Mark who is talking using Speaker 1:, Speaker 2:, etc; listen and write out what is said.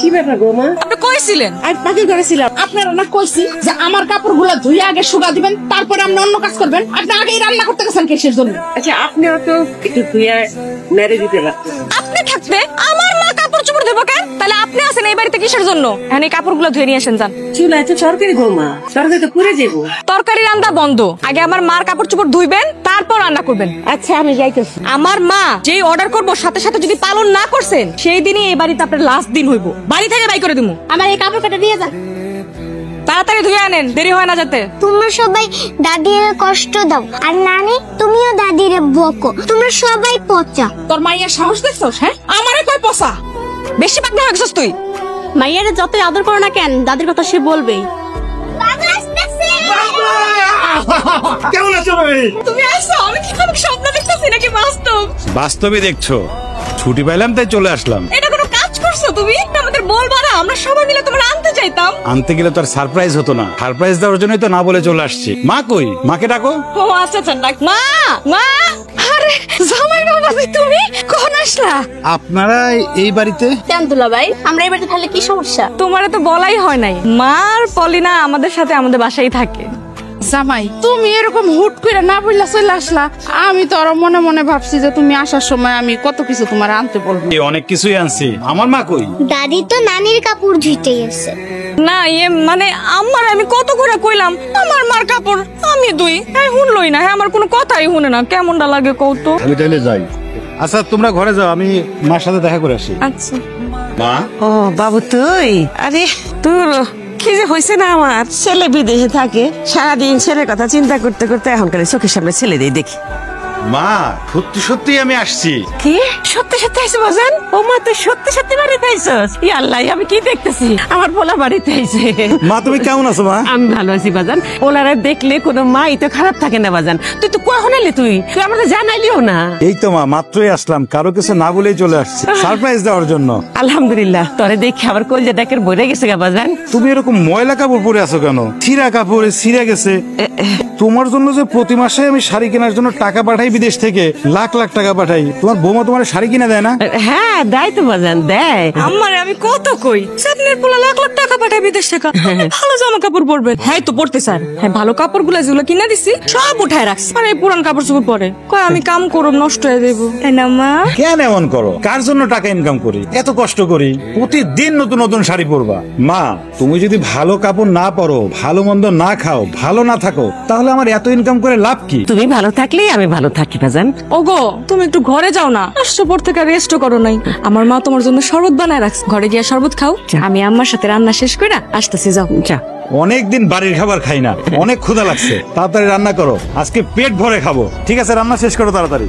Speaker 1: কি ব্যাপার গো মা?
Speaker 2: আপনি কইছিলেন
Speaker 1: আমি পাখি করেছিলাম, আপনারা না কইছি যে আমার কাপড়গুলো ধুয়ে আগে শুকা দিবেন, তারপরে আপনি অন্য কাজ করবেন। আপনি আগেই রান্না করতে গেছেন কিসের জন্য?
Speaker 3: আচ্ছা আপনিও তো একটু ধুয়ে মেরে দিতে পারতেন।
Speaker 2: আপনি থাকতে আমার মা কাপড় চোপড় দেবো কেন? তাহলে আপনি আছেন এই বাড়িতে কিসের জন্য? হ্যাঁ, এই কাপড়গুলো ধুয়ে নিয়ে আসেন যান।
Speaker 3: চুলায় তো তরকারি গো মা, তরকারি তো পুড়ে যাবো।
Speaker 2: তরকারি রান্না বন্ধ, আগে আমার মার কাপড় চোপড় ধুইবেন, তারপর রান্না করবেন।
Speaker 1: আচ্ছা আমি যাইতেছি।
Speaker 2: আমার মা যেই অর্ডার করবো সাথে সাথে যদি পালন না করছেন, সেই দিনই এই বাড়িতে আপনার লাস্ট দিন হইব। বাড়ি থেকে বাই করে দিমু।
Speaker 1: আমার এই কাপড় কাটা নিয়ে যান।
Speaker 2: তাড়াতাড়ি ধুয়ে আনেন, দেরি হয় না যাতে।
Speaker 4: তোমরা সবাই দাদির কষ্ট দাও, আর নানি তুমিও দাদিরে বকো। তোমরা সবাই পচা।
Speaker 1: তোর মাইয়ার সাহস দেখছস? হ্যাঁ, আমারে কই পসা।
Speaker 2: বেশি পাকনা হয়ে গেছিস তুই।
Speaker 1: মাইয়ারে যতই আদর করো না কেন, দাদির কথা সে বলবেই।
Speaker 5: কেমন আছো ভাই?
Speaker 2: তুমি আসছো? আমি কি কোনো স্বপ্ন দেখতেছি নাকি বাস্তব?
Speaker 5: বাস্তবে দেখছো, ছুটি পাইলাম তাই চলে আসলাম।
Speaker 2: এটা কোনো কাজ করছো তুমি? আমাদের বলবা না, আমরা সবাই মিলে তোমার আনতে চাইতাম।
Speaker 5: আনতে গেলে তো আর সারপ্রাইজ হতো না, সারপ্রাইজ দেওয়ার জন্যই তো না বলে চলে আসছি। মা কই? মাকে ডাকো।
Speaker 2: ও আচ্ছা আচ্ছা, ডাক। মা মা, আরে জামাই বাবা তুমি কখন আসলা?
Speaker 5: আপনারা এই বাড়িতে?
Speaker 1: কেন দুলা ভাই, আমরা এই বাড়িতে থাকলে কি সমস্যা?
Speaker 2: তোমারে তো বলাই হয় নাই, মার পলিনা আমাদের সাথে আমাদের বাসায় থাকে।
Speaker 1: জামাই, তুমি এরকম হুট করে না বললা চলে আসলা। আমি তো আরো মনে মনে ভাবছি যে তুমি আসার সময় আমি কত কিছু তোমার আনতে বলবো।
Speaker 5: অনেক কিছুই আনছি। আমার মা কই?
Speaker 4: দাদি তো নানির কাপড় ধুইতে গেছে।
Speaker 2: না ইয়ে মানে আমার আমি কত করে কইলাম আমার মার কাপড় আমি দুই, হ্যাঁ শুনলই না, হ্যাঁ আমার কোনো কথাই শুনে না। কেমনটা লাগে কত?
Speaker 5: আমি তাইলে যাই। আচ্ছা তোমরা ঘরে যাও, আমি মার সাথে দেখা করে আসি।
Speaker 2: আচ্ছা।
Speaker 5: মা,
Speaker 3: ও বাবু তুই, আরে তোর কি যে হয়েছে না, আমার ছেলে বিদেশে থাকে, সারাদিন ছেলের কথা চিন্তা করতে করতে এখনকার চোখের সামনে ছেলে দিয়ে দেখি।
Speaker 5: মা সত্যি সত্যি আমি আসছি।
Speaker 3: কি সত্যি সত্যি আইসো বাজান? ও মা তুই সত্যি সত্যি বাড়িতে আইসস? ই আল্লাহ, আমি কি দেখতেছি, আমার পোলা বাড়িতে আইছে।
Speaker 5: মা তুমি কেমন আছো মা?
Speaker 3: আমি ভালো আছি বাজান। ওনারা দেখলে কোনো মাই তো খারাপ থাকে না বাজান। তুই তো কখন এলি? তুই আমাদের জানাইলিও না।
Speaker 5: এই তো মা মাত্রই আসলাম, কারো কিছু না বলেই চলে আসছি সারপ্রাইজ দেওয়ার জন্য।
Speaker 3: আলহামদুলিল্লাহ, তোরে দেখে আবার কলজা ডাকের বইরে গেছে গা বাজান।
Speaker 5: তুমি এরকম ময়লা কাপড় পরে আছো কেন? ছিঁড়া কাপড় ছিঁড়ে গেছে। তোমার জন্য যে প্রতি মাসে আমি শাড়ি কেনার জন্য টাকা পাঠাই বিদেশ থেকে, লাখ লাখ টাকা পাঠাই, তোমার বৌমা তোমার শাড়ি কিনে দেয় না?
Speaker 3: হ্যাঁ দেয় তো বাজান, দেয়।
Speaker 2: আমারে আমি কত কই চাঁদনের পোলা লাখ লাখ টাকা পাঠায় বিদেশ থেকে, ভালো জামা কাপড় পরবেন। হ্যাঁ তো পড়তে স্যার, হ্যাঁ ভালো কাপড় গুলা যেগুলো কিনে দিছি সব উঠায় রাখছি, আর এই পুরান কাপড় চোপড় পরে কয় আমি কাম করব নষ্ট হয়ে দেবো। তাই না মা?
Speaker 5: কেন এমন করো? কার জন্য টাকা ইনকাম করি, এত কষ্ট করি, প্রতিদিন নতুন নতুন শাড়ি পরবা। মা তুমি যদি ভালো কাপড় না পরো, ভালো মন্দ না খাও, ভালো না থাকো, তাহলে আমার এত ইনকাম করে লাভ কি?
Speaker 3: তুমি ভালো থাকলেই আমি ভালো থাকি বাজান।
Speaker 2: ওগো তুমি একটু ঘরে যাও না, আসছো পর থেকে রেস্টও করো নাই। আমার মা তোমার জন্য শরবত বানায় রাখছে, ঘরে গিয়া শরবত খাও। আমি আম্মার সাথে রান্না শেষ করে আসতেছি, যাও।
Speaker 3: যা।
Speaker 5: অনেকদিন বাড়ির খাবার খাই না, অনেক ক্ষুধা লাগছে, তাড়াতাড়ি রান্না করো, আজকে পেট ভরে খাবো। ঠিক আছে, রান্না শেষ করো তাড়াতাড়ি।